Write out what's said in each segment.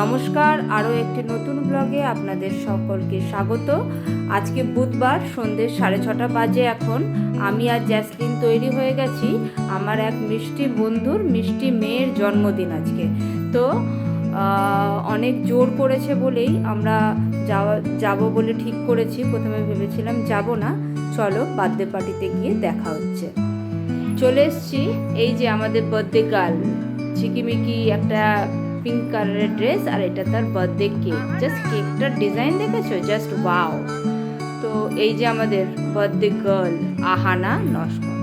নমস্কার, আরও একটি নতুন ব্লগে আপনাদের সকলকে স্বাগত। আজকে বুধবার সন্ধ্যে 6:30 বাজে এখন। আমি আর জ্যাসলিন তৈরি হয়ে গেছি আমার এক মিষ্টি বন্ধুর মিষ্টি মেয়ের জন্মদিন আজকে। তো অনেক জোর করেছে বলেই আমরা যাব বলে ঠিক করেছি। প্রথমে ভেবেছিলাম যাব না, চলো বার্থডে পার্টিতে গিয়ে দেখা হচ্ছে। চলে এসছি, এই যে আমাদের বার্থডে গার্ল, ঝিকিমিকি একটা পিঙ্ক কালারের ড্রেস, আর এটা তার বার্থডে কেক। জাস্ট কেকটার ডিজাইন দেখেছো, জাস্ট ওয়াও। তো এই যে আমাদের বার্থডে গার্ল আহানা নস্কর,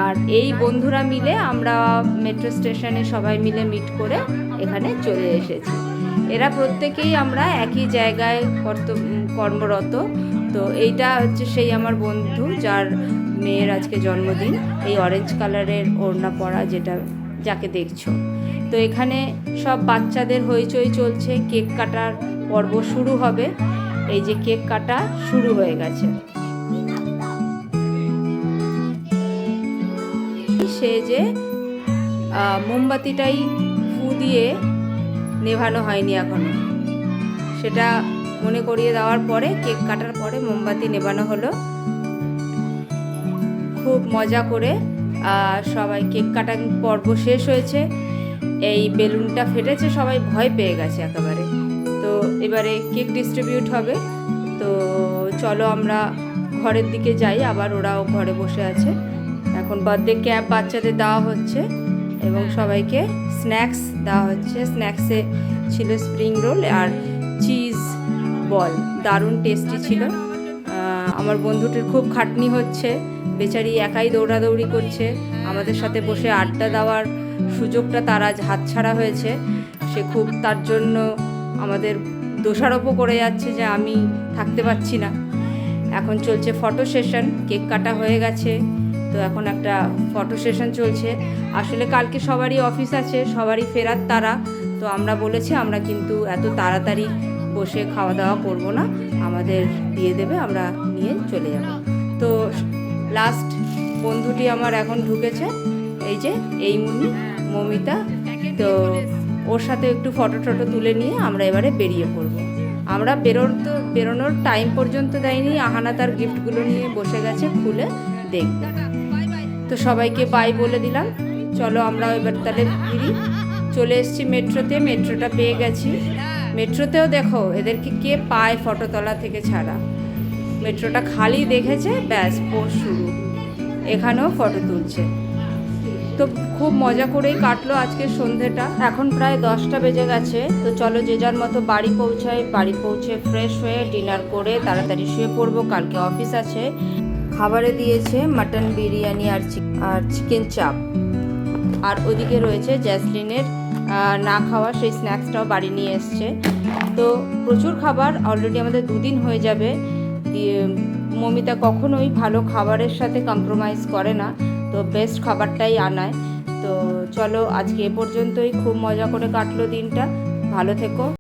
আর এই বন্ধুরা মিলে আমরা মেট্রো স্টেশনে সবাই মিলে মিট করে এখানে চলে এসেছি। এরা প্রত্যেকেই আমরা একই জায়গায় কর্মরত। তো এইটা হচ্ছে সেই আমার বন্ধু যার মেয়ের আজকে জন্মদিন, এই অরেঞ্জ কালারের ওড়না পরা যাকে দেখছো। তো এখানে সব বাচ্চাদের হইচই চলছে, কেক কাটার পর্ব শুরু হবে। এই যে কেক কাটা শুরু হয়ে গেছে। সে যে মোমবাতিটাই ফু দিয়ে নেভানো হয়নি এখনো, সেটা মনে করিয়ে দেওয়ার পরে কেক কাটার পরে মোমবাতি নেভানো হলো। খুব মজা করে সবাই কেক কাটার পর্ব শেষ হয়েছে। এই বেলুনটা ফেটেছে, সবাই ভয় পেয়ে গেছে একেবারে। তো এবারে কেক ডিস্ট্রিবিউট হবে। তো চলো আমরা ঘরের দিকে যাই, আবার ওরাও ঘরে বসে আছে। এখন বার্থডে ক্যাপ বাচ্চাদের দেওয়া হচ্ছে এবং সবাইকে স্ন্যাক্স দেওয়া হচ্ছে। স্ন্যাক্সে ছিল স্প্রিং রোল আর চিজ বল, দারুণ টেস্টি ছিল। আমার বন্ধুটির খুব খাটনি হচ্ছে, বেচারি একাই দৌড়াদৌড়ি করছে। আমাদের সাথে বসে আড্ডা দেওয়ার সুযোগটা তার আজ হাতছাড়া হয়েছে। সে খুব তার জন্য আমাদের দোষারোপও করে যাচ্ছে যে আমি থাকতে পারছি না। এখন চলছে ফটো সেশন, কেক কাটা হয়ে গেছে, তো এখন একটা ফটো সেশন চলছে। আসলে কালকে সবারই অফিস আছে, সবারই ফেরার তারা। তো আমরা বলেছি আমরা কিন্তু এত তাড়াতাড়ি বসে খাওয়া দাওয়া করব না, আমাদের দিয়ে দেবে, আমরা নিয়ে চলে যাব। তো লাস্ট বন্ধুটি আমার এখন ঢুকেছে, এই যে এই মমিতা। তো ওর সাথে একটু ফটো তুলে নিয়ে আমরা এবারে বেরিয়ে পড়বো। আমরা বেরোনোর টাইম পর্যন্ত দেয়নি, আহানা তার গিফটগুলো নিয়ে বসে গেছে, খুলে দেখবে। তো সবাইকে বাই বলে দিলাম, চলো আমরা এবার তাহলে ফিরি। চলে এসেছি মেট্রোতে, মেট্রোটা পেয়ে গেছি। মেট্রোতেও দেখো এদেরকে কে পায় ফটো তোলা থেকে ছাড়া। মেট্রোটা খালি দেখেছে, ব্যাস পোজ শুরু। এখানেও ফটো তুলছে। তো খুব মজা করেই কাটলো আজকের সন্ধেটা। এখন প্রায় 10টা বেজে গেছে। তো চলো যে যার মতো বাড়ি পৌঁছাই। বাড়ি পৌঁছে ফ্রেশ হয়ে ডিনার করে তাড়াতাড়ি শুয়ে পড়বো, কালকে অফিস আছে। খাবারে দিয়েছে মাটন বিরিয়ানি আর চিকেন চাপ, আর ওদিকে রয়েছে জ্যাসলিনের না খাওয়া সেই স্ন্যাক্সটাও বাড়ি নিয়ে এসছে। তো প্রচুর খাবার, অলরেডি আমাদের 2 দিন হয়ে যাবে। মমিতা কখনোই ভালো খাবারের সাথে কম্প্রোমাইজ করে না, তো বেস্ট খাবারটাই আনায়। তো চলো আজকে এ পর্যন্তই। খুব মজা করে কাটলো দিনটা। ভালো থেকো।